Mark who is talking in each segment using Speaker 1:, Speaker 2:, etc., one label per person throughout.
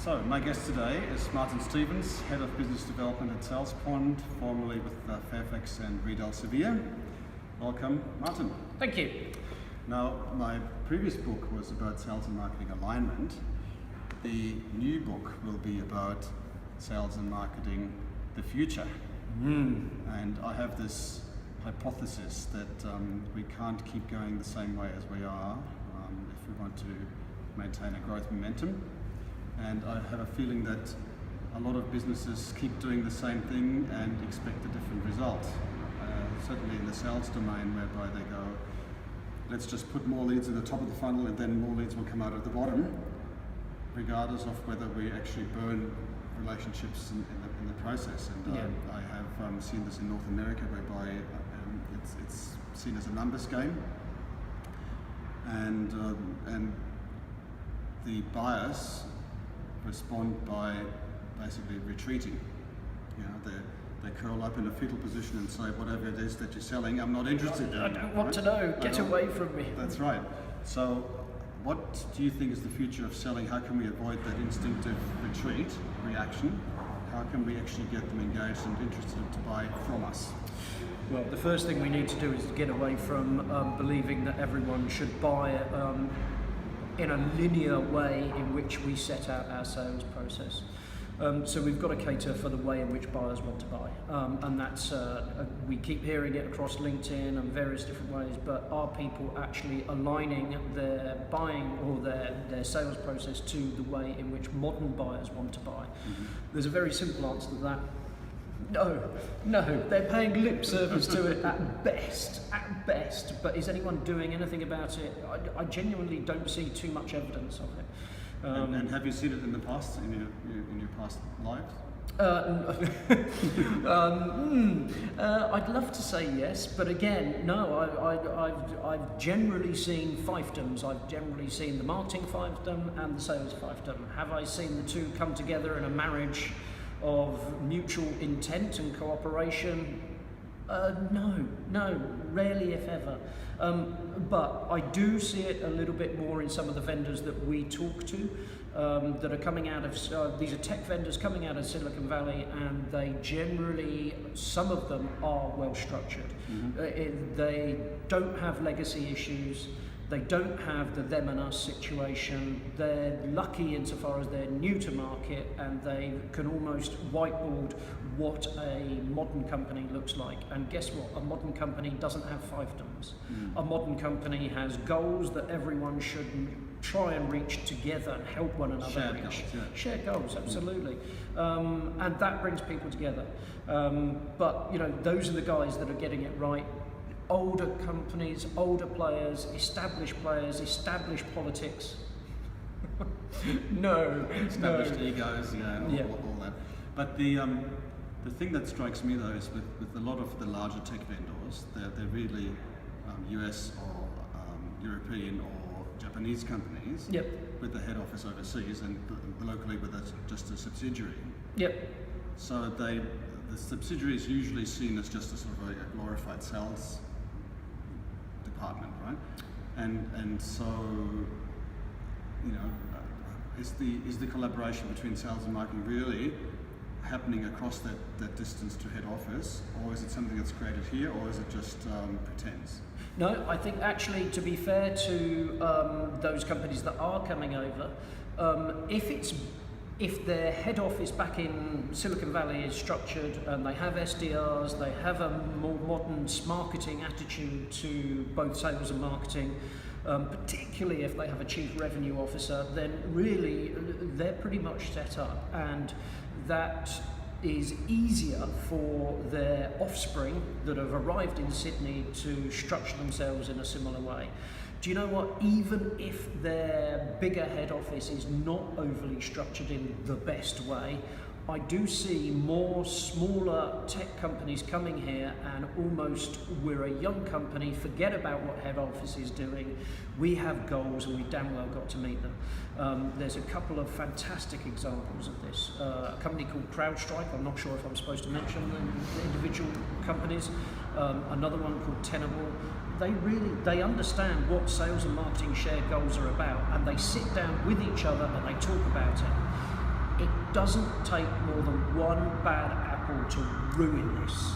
Speaker 1: So, my guest today is Martin Stevens, Head of Business Development at SalesPond, formerly with Fairfax and Riedel Sevilla. Welcome, Martin.
Speaker 2: Thank you.
Speaker 1: Now, my previous book was about sales and marketing alignment. The new book will be about sales and marketing the future. And I have this hypothesis that we can't keep going the same way as we are if we want to maintain a growth momentum. And I have a feeling that a lot of businesses keep doing the same thing and expect a different result. Certainly in the sales domain, whereby they go, let's just put more leads at the top of the funnel and then more leads will come out at the bottom, regardless of whether we actually burn relationships in the process. And I have seen this in North America, whereby it's seen as a numbers game, and the buyers respond by basically retreating. You know, they curl up in a fetal position and say, whatever it is that you're selling, I'm not interested in.
Speaker 2: I don't want to know. Get away from me.
Speaker 1: That's right. So, what do you think is the future of selling? How can we avoid that instinctive reaction? How can we actually get them engaged and interested to buy from us?
Speaker 2: Well, the first thing we need to do is to get away from believing that everyone should buy in a linear way in which we set out our sales process. So we've got to cater for the way in which buyers want to buy, and that's we keep hearing it across LinkedIn and various different ways, but are people actually aligning their buying or their sales process to the way in which modern buyers want to buy? There's a very simple answer to that. No, they're paying lip service to it at best, but is anyone doing anything about it? I genuinely don't see too much evidence of it.
Speaker 1: And have you seen it in the past, in your past lives?
Speaker 2: I'd love to say yes, but again, no. I've generally seen fiefdoms. I've generally seen the marketing fiefdom and the sales fiefdom. Have I seen the two come together in a marriage of mutual intent and cooperation? No, rarely if ever. But I do see it a little bit more in some of the vendors that we talk to that are coming out of, these are tech vendors coming out of Silicon Valley, and they generally, some of them are well structured. They don't have legacy issues. They don't have the them and us situation. They're lucky insofar as they're new to market and they can almost whiteboard what a modern company looks like. And guess what? A modern company doesn't have fiefdoms. A modern company has goals that everyone should try and reach together and help one another reach. Shared goals, absolutely. And that brings people together. But you know, those are the guys that are getting it right. Older companies, older players, established politics.
Speaker 1: Established egos, all that. But the thing that strikes me though is with a lot of the larger tech vendors, they're really US or European or Japanese companies with the head office overseas and locally with just a subsidiary. So the subsidiary is usually seen as just a sort of a glorified sales department, right? And so, you know, is the collaboration between sales and marketing really happening across that distance to head office, or is it something that's created here, or is it just pretense?
Speaker 2: No, I think actually, to be fair to those companies that are coming over, if their head office back in Silicon Valley is structured and they have SDRs, they have a more modern marketing attitude to both sales and marketing, particularly if they have a chief revenue officer, then really they're pretty much set up, and that is easier for their offspring that have arrived in Sydney to structure themselves in a similar way. Do you know what? Even if their bigger head office is not overly structured in the best way, I do see more smaller tech companies coming here, and almost, we're a young company, forget about what head office is doing. We have goals and we damn well got to meet them. There's a couple of fantastic examples of this. A company called CrowdStrike, I'm not sure if I'm supposed to mention the individual companies. Another one called Tenable. They understand what sales and marketing shared goals are about, and they sit down with each other and they talk about it. It doesn't take more than one bad apple to ruin this,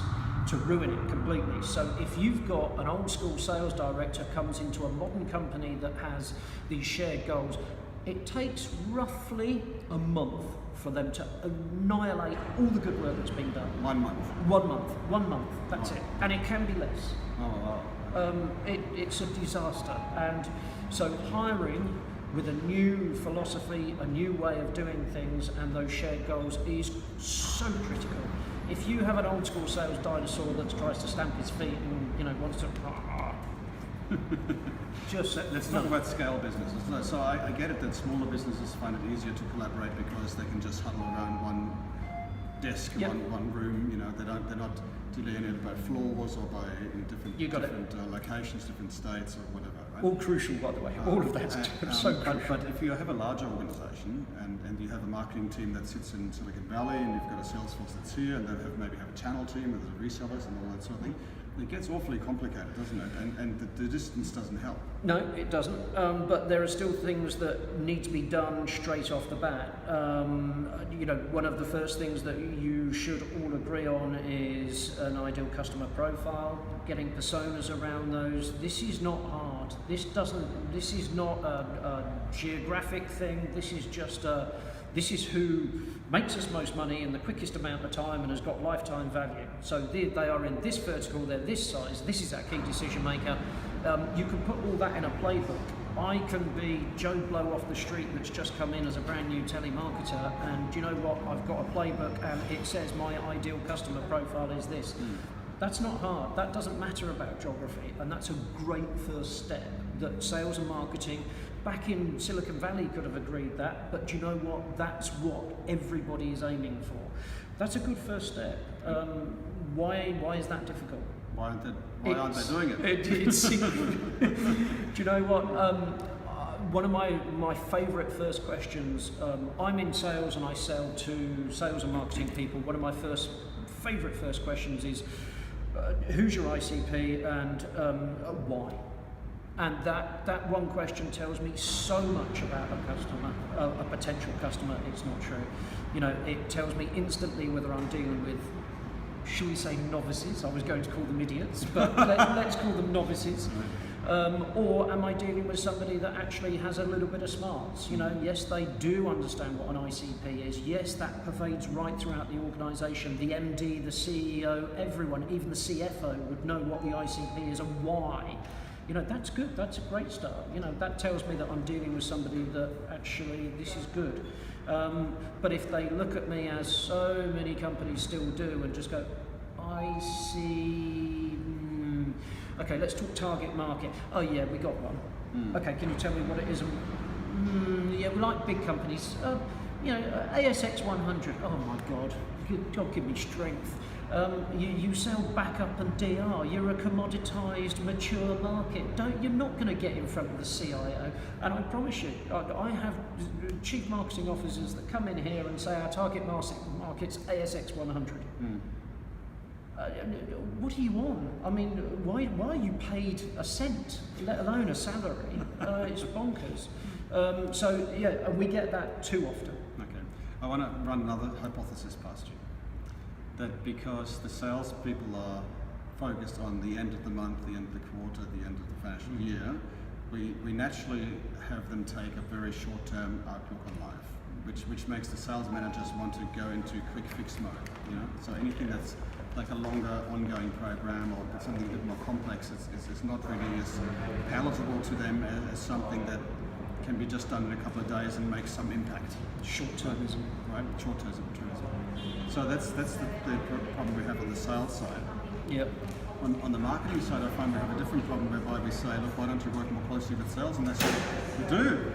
Speaker 2: to ruin it completely. So if you've got an old school sales director comes into a modern company that has these shared goals, it takes roughly a month for them to annihilate all the good work that's been done.
Speaker 1: 1 month.
Speaker 2: 1 month, that's it. And it can be less.
Speaker 1: Oh, wow.
Speaker 2: It's a disaster. And so hiring with a new philosophy, a new way of doing things, and those shared goals is so critical. If you have an old school sales dinosaur that tries to stamp his feet and wants to just
Speaker 1: Let's talk about scale businesses. So I get it that smaller businesses find it easier to collaborate because they can just huddle around one desk,
Speaker 2: Yep.
Speaker 1: one room. They're not delineated by floors or by different locations, different states or whatever. Right?
Speaker 2: all crucial, by the way. All of that's so crucial.
Speaker 1: But if you have a larger organization and you have a marketing team that sits in Silicon Valley and you've got a sales force that's here and they maybe have a channel team with the resellers and all that sort of thing, it gets awfully complicated, doesn't it? And the distance doesn't help.
Speaker 2: No, it doesn't. But there are still things that need to be done straight off the bat. One of the first things that you should all agree on is an ideal customer profile, getting personas around those. This is not hard. This is not a geographic thing. This is just this is who makes us most money in the quickest amount of time and has got lifetime value. So they are in this vertical, they're this size, this is our key decision maker. You can put all that in a playbook. I can be Joe Blow off the street that's just come in as a brand new telemarketer, and do you know what? I've got a playbook and it says my ideal customer profile is this. That's not hard. That doesn't matter about geography, and that's a great first step that sales and marketing back in Silicon Valley could have agreed that, but do you know what? That's what everybody is aiming for. That's a good first step. Why is that difficult?
Speaker 1: Why aren't they doing it?
Speaker 2: It's do you know what? One of my favourite first questions, I'm in sales and I sell to sales and marketing people. One of my favourite first questions is, who's your ICP and why? And that one question tells me so much about a customer, a potential customer. It's not true. It tells me instantly whether I'm dealing with, shall we say, novices. I was going to call them idiots, but let's call them novices. Or am I dealing with somebody that actually has a little bit of smarts? Yes, they do understand what an ICP is. Yes, that pervades right throughout the organisation. The MD, the CEO, everyone, even the CFO would know what the ICP is and why. That's good. That's a great start. That tells me that I'm dealing with somebody that actually this is good. But if they look at me, as so many companies still do, and just go, I see. Okay, let's talk target market. Oh yeah, we got one. Okay, can you tell me what it is? Yeah, we like big companies. ASX 100. Oh my God, God give me strength. You sell backup and DR. You're a commoditized, mature market. You're not going to get in front of the CIO. And I promise you, I have chief marketing officers that come in here and say our target market's ASX 100. What do you want? I mean, why are you paid a cent, let alone a salary? It's bonkers. And we get that too often.
Speaker 1: Okay, I want to run another hypothesis past you. That because the salespeople are focused on the end of the month, the end of the quarter, the end of the financial year, we naturally have them take a very short-term outlook on life, which makes the sales managers want to go into quick fix mode. So anything that's like a longer ongoing program or something a bit more complex is not really as palatable to them as something that can be just done in a couple of days and make some impact.
Speaker 2: Short-termism.
Speaker 1: Right, short-termism. So that's the problem we have on the sales side.
Speaker 2: Yep.
Speaker 1: On the marketing side, I find we have a different problem whereby we say, look, why don't you work more closely with sales? And they say, we do.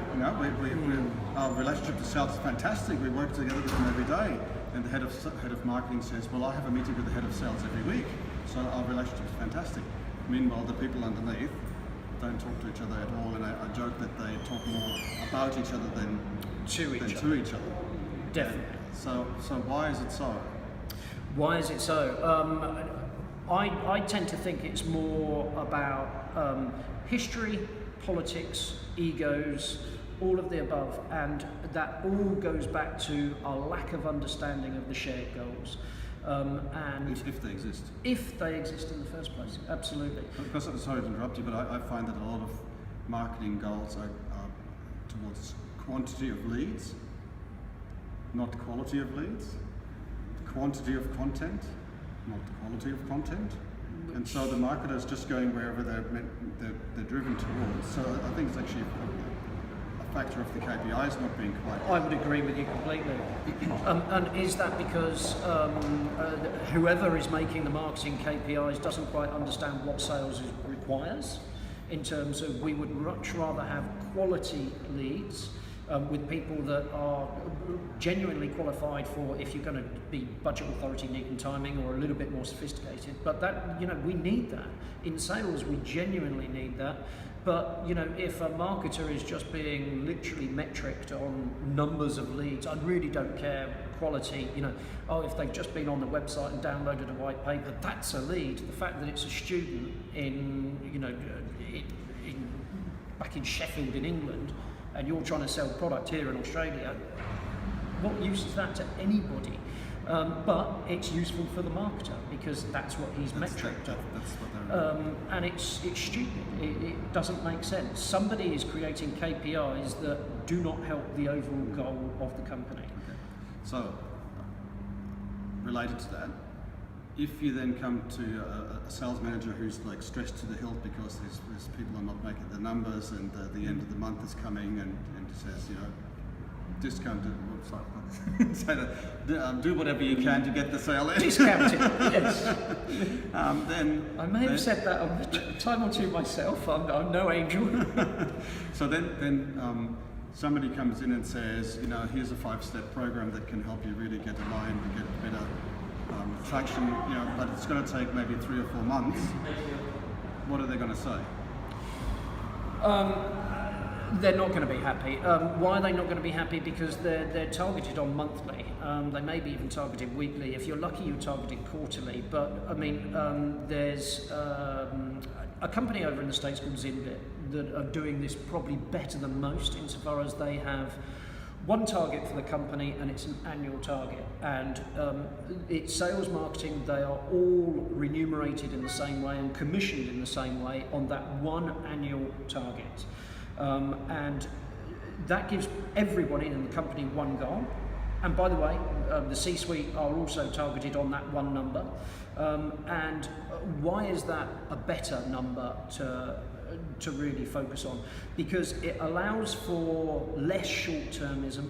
Speaker 1: Our relationship to sales is fantastic. We work together with them every day. And the head of marketing says, well, I have a meeting with the head of sales every week. So our relationship is fantastic. Meanwhile, the people underneath don't talk to each other at all. And I joke that they talk more about each other than to each other.
Speaker 2: Definitely.
Speaker 1: So why is it so?
Speaker 2: Why is it so? I tend to think it's more about history, politics, egos, all of the above, and that all goes back to our lack of understanding of the shared goals. And
Speaker 1: if they exist.
Speaker 2: If they exist in the first place, absolutely.
Speaker 1: Because, sorry to interrupt you, but I find that a lot of marketing goals are towards quantity of leads, not quality of leads, quantity of content, not quality of content. And so the marketer is just going wherever they're driven towards. So I think it's actually a factor of the KPIs not being quite.
Speaker 2: I would agree with you completely. And is that because whoever is making the marketing KPIs doesn't quite understand what sales requires? In terms of, we would much rather have quality leads with people that are genuinely qualified for, if you're going to be budget authority, need and timing, or a little bit more sophisticated. But that, we need that. In sales, we genuinely need that. But, if a marketer is just being literally metriced on numbers of leads, I really don't care quality, if they've just been on the website and downloaded a white paper, that's a lead. The fact that it's a student back in Sheffield in England, and you're trying to sell product here in Australia, what use is that to anybody? But it's useful for the marketer because that's what he's metricked on. And it's stupid. It doesn't make sense. Somebody is creating KPIs that do not help the overall goal of the company.
Speaker 1: Okay. So, related to that, if you then come to a sales manager who's like stressed to the hilt because these people are not making the numbers, and the end of the month is coming, and says, discounted, say that, do whatever you can to get the sale in.
Speaker 2: Discounted, yes.
Speaker 1: Then
Speaker 2: I may have said that a time or two myself. I'm no angel.
Speaker 1: So then somebody comes in and says, here's a 5-step program that can help you really get aligned and get better traction, but it's going to take maybe 3 or 4 months. What are they going to say?
Speaker 2: They're not going to be happy. Why are they not going to be happy? Because they're targeted on monthly. They may be even targeted weekly. If you're lucky, you're targeted quarterly. But there's a company over in the States called Zinbit that are doing this probably better than most, insofar as they have one target for the company, and it's an annual target. And it's sales marketing. They are all remunerated in the same way and commissioned in the same way on that one annual target. And that gives everybody in the company one goal. And by the way, the C-suite are also targeted on that one number. And why is that a better number to really focus on? Because it allows for less short-termism,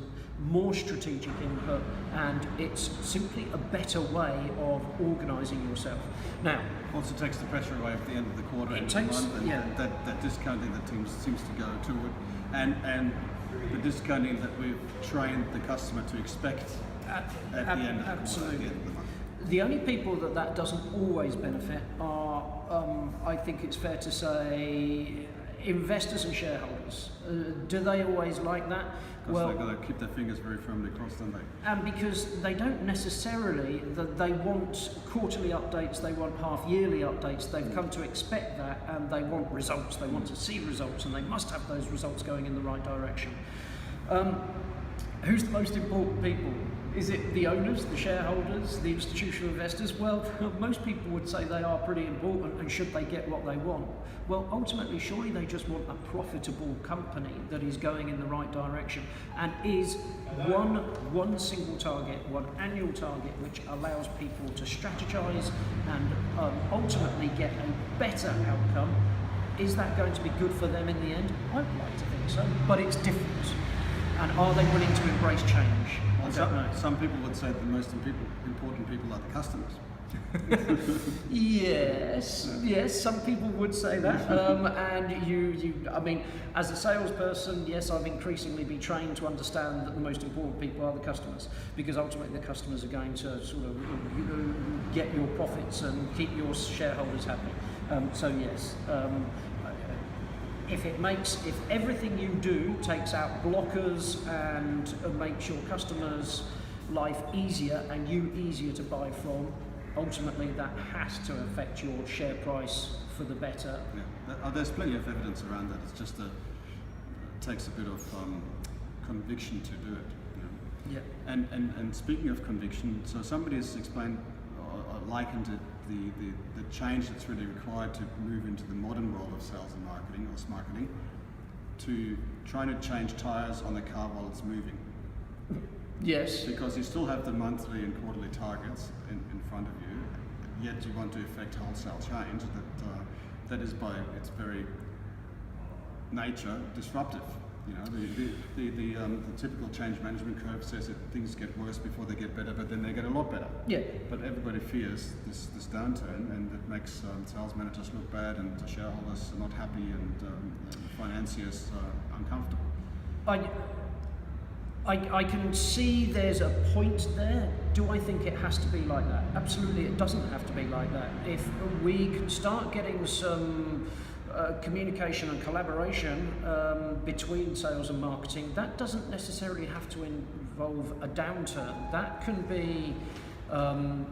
Speaker 2: more strategic input, and it's simply a better way of organising yourself. Now,
Speaker 1: also takes the pressure away at the end of the quarter and
Speaker 2: takes,
Speaker 1: month, and that discounting that seems to go to it, and the discounting that we've trained the customer to expect at the end of the quarter, at the end of the month.
Speaker 2: The only people that doesn't always benefit are, I think it's fair to say, investors and shareholders. Do they always like that?
Speaker 1: Because they've got to keep their fingers very firmly crossed, don't they?
Speaker 2: And because they don't necessarily, they want quarterly updates, they want half-yearly updates, they've come to expect that, and they want results, they want to see results, and they must have those results going in the right direction. Who's the most important people? Is it the owners, the shareholders, the institutional investors? Well, most people would say they are pretty important, and should they get what they want? Well, ultimately, surely they just want a profitable company that is going in the right direction and is one single target, one annual target, which allows people to strategize and ultimately get a better outcome. Is that going to be good for them in the end? I'd like to think so, but it's different. And are they willing to embrace change?
Speaker 1: Some people would say the most important people are the customers.
Speaker 2: Yes, some people would say that. And as a salesperson, yes, I've increasingly been trained to understand that the most important people are the customers, because ultimately the customers are going to sort of get your profits and keep your shareholders happy. So yes. If everything you do takes out blockers and makes your customers' life easier and you easier to buy from, ultimately that has to affect your share price for the better.
Speaker 1: Yeah. There's plenty of evidence around that. It's just takes a bit of conviction to do it.
Speaker 2: Yeah.
Speaker 1: And speaking of conviction, so somebody has explained or likened it, the change that's really required to move into the modern world of sales and marketing, or marketing, to trying to change tires on the car while it's moving.
Speaker 2: Yes.
Speaker 1: Because you still have the monthly and quarterly targets in front of you, yet you want to effect wholesale change that is by its very nature disruptive. You know, the typical change management curve says that things get worse before they get better, but then they get a lot better.
Speaker 2: Yeah.
Speaker 1: But everybody fears this downturn, and it makes sales managers look bad, and the shareholders are not happy, and financiers uncomfortable.
Speaker 2: I can see there's a point there. Do I think it has to be like that? Absolutely, it doesn't have to be like that. If we can start getting some communication and collaboration between sales and marketing, that doesn't necessarily have to involve a downturn. That can be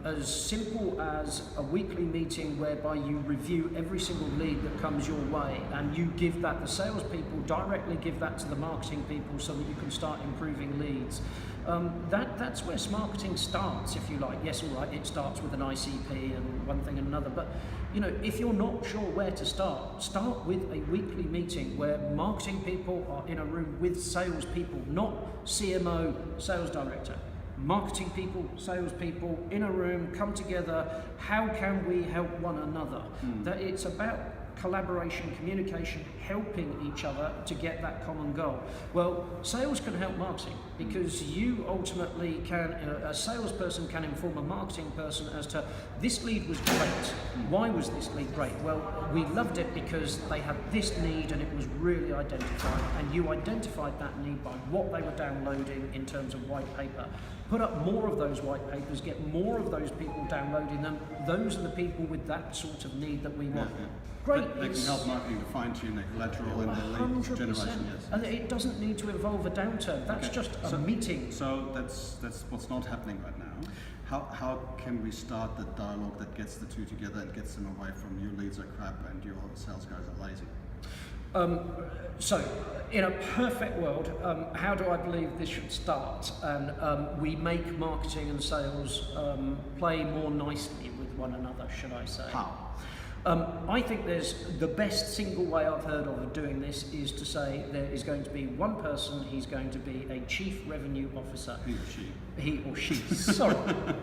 Speaker 2: as simple as a weekly meeting whereby you review every single lead that comes your way, and you give that, the salespeople directly give that to the marketing people so that you can start improving leads. That's where marketing starts, if you like. Yes, all right, it starts with an ICP and one thing and another, but you know, if you're not sure where to start with a weekly meeting where marketing people are in a room with sales people, not CMO, sales director. Marketing people, salespeople in a room, come together. How can we help one another? That it's about collaboration, communication, helping each other to get that common goal. Well, sales can help marketing because you ultimately can, a salesperson can inform a marketing person as to this lead was great. Why was this lead great? Well, we loved it because they had this need and it was really identified, and you identified that need by what they were downloading in terms of white paper. Put up more of those white papers, get more of those people downloading them. Those are the people with that sort of need that we want.
Speaker 1: Yeah.
Speaker 2: Great.
Speaker 1: They can help marketing to fine-tune their collateral and their lead
Speaker 2: 100%.
Speaker 1: generation. Yes.
Speaker 2: And it doesn't need to involve a downturn. That's just a meeting.
Speaker 1: So that's what's not happening right now. How can we start the dialogue that gets the two together and gets them away from your leads are crap and your sales guys are lazy?
Speaker 2: So, in a perfect world, how do I believe this should start? And we make marketing and sales play more nicely with one another, should I say?
Speaker 1: How?
Speaker 2: I think there's the best single way I've heard of doing this is to say there is going to be one person, he's going to be a chief revenue officer.
Speaker 1: He or she.
Speaker 2: He or she, sorry.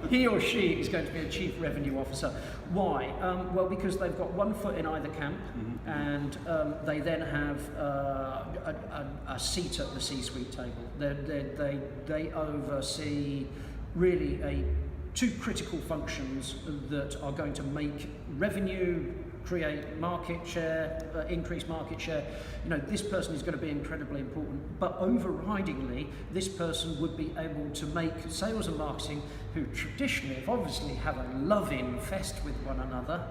Speaker 2: He or she is going to be a chief revenue officer. Why? Well, because they've got one foot in either camp, and they then have a seat at the C-suite table. They oversee really two critical functions that are going to make revenue, create market share, increase market share. You know, this person is going to be incredibly important, but overridingly, this person would be able to make sales and marketing, who traditionally have obviously had a love-in fest with one another,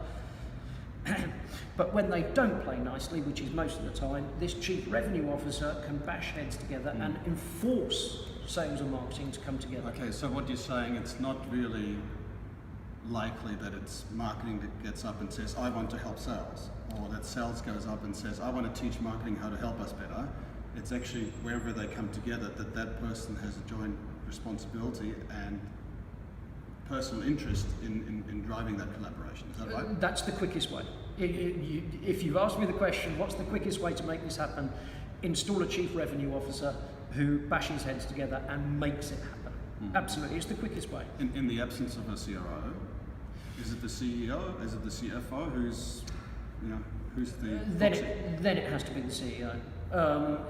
Speaker 2: but when they don't play nicely, which is most of the time, this chief revenue officer can bash heads together and enforce sales and marketing to come together.
Speaker 1: Okay, so what you're saying, it's not really likely that it's marketing that gets up and says, I want to help sales, or that sales goes up and says, I want to teach marketing how to help us better. It's actually wherever they come together that person has a joint responsibility and personal interest in driving that collaboration. Is that right?
Speaker 2: That's the quickest way. If you've asked me the question, what's the quickest way to make this happen? Install a chief revenue officer who bashes heads together and makes it happen. Absolutely, it's the quickest way.
Speaker 1: In the absence of a CRO, is it the CEO? Is it the CFO? Who's the?
Speaker 2: Then it has to be the CEO.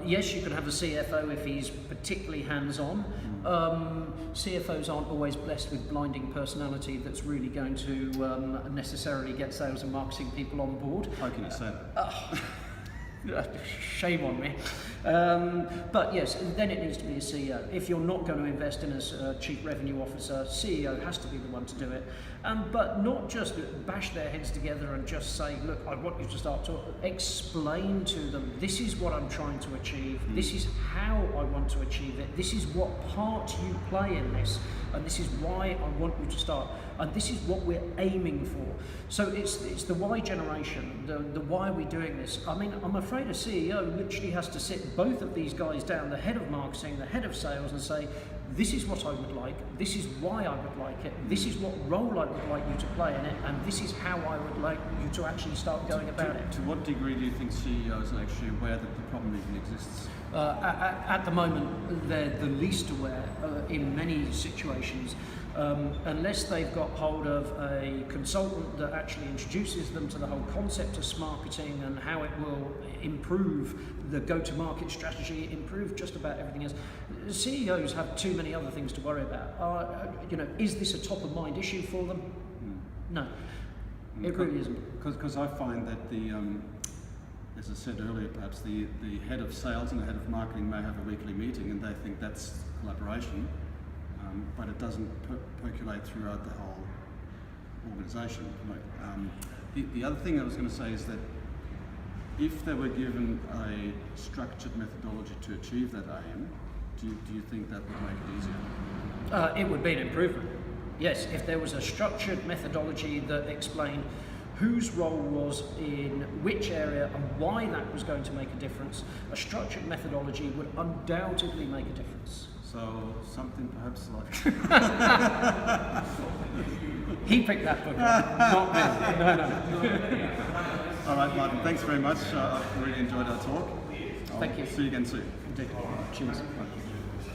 Speaker 2: Yes, you can have a CFO if he's particularly hands-on. CFOs aren't always blessed with blinding personality that's really going to necessarily get sales and marketing people on board.
Speaker 1: How can you say that?
Speaker 2: Shame on me. But yes, then it needs to be a CEO. If you're not going to invest in a chief revenue officer, CEO has to be the one to do it. But not just bash their heads together and just say, look, I want you to start to explain to them, this is what I'm trying to achieve, this is how I want to achieve it, this is what part you play in this, and this is why I want you to start, and this is what we're aiming for. So it's the why generation, the why are we doing this? I mean, I'm a afraid a CEO literally has to sit both of these guys down, the head of marketing, the head of sales, and say, this is what I would like, this is why I would like it, this is what role I would like you to play in it, and this is how I would like you to actually start going about it.
Speaker 1: To what degree do you think CEOs are actually aware that the problem even exists?
Speaker 2: At the moment, they're the least aware in many situations. Unless they've got hold of a consultant that actually introduces them to the whole concept of marketing and how it will improve the go-to-market strategy, improve just about everything else. CEOs have too many other things to worry about. Is this a top-of-mind issue for them? No, it really isn't.
Speaker 1: Because I find that as I said earlier, perhaps the head of sales and the head of marketing may have a weekly meeting and they think that's collaboration. But it doesn't percolate throughout the whole organisation. The other thing I was going to say is that if they were given a structured methodology to achieve that aim, do you think that would make it easier?
Speaker 2: It would be an improvement. Yes, if there was a structured methodology that explained whose role was in which area and why that was going to make a difference, a structured methodology would undoubtedly make a difference.
Speaker 1: So something perhaps like...
Speaker 2: He picked that book up, not me. No.
Speaker 1: All right, Martin, thanks very much. I've really enjoyed our talk.
Speaker 2: Thank you.
Speaker 1: See you again soon.
Speaker 2: Indeed. Cheers.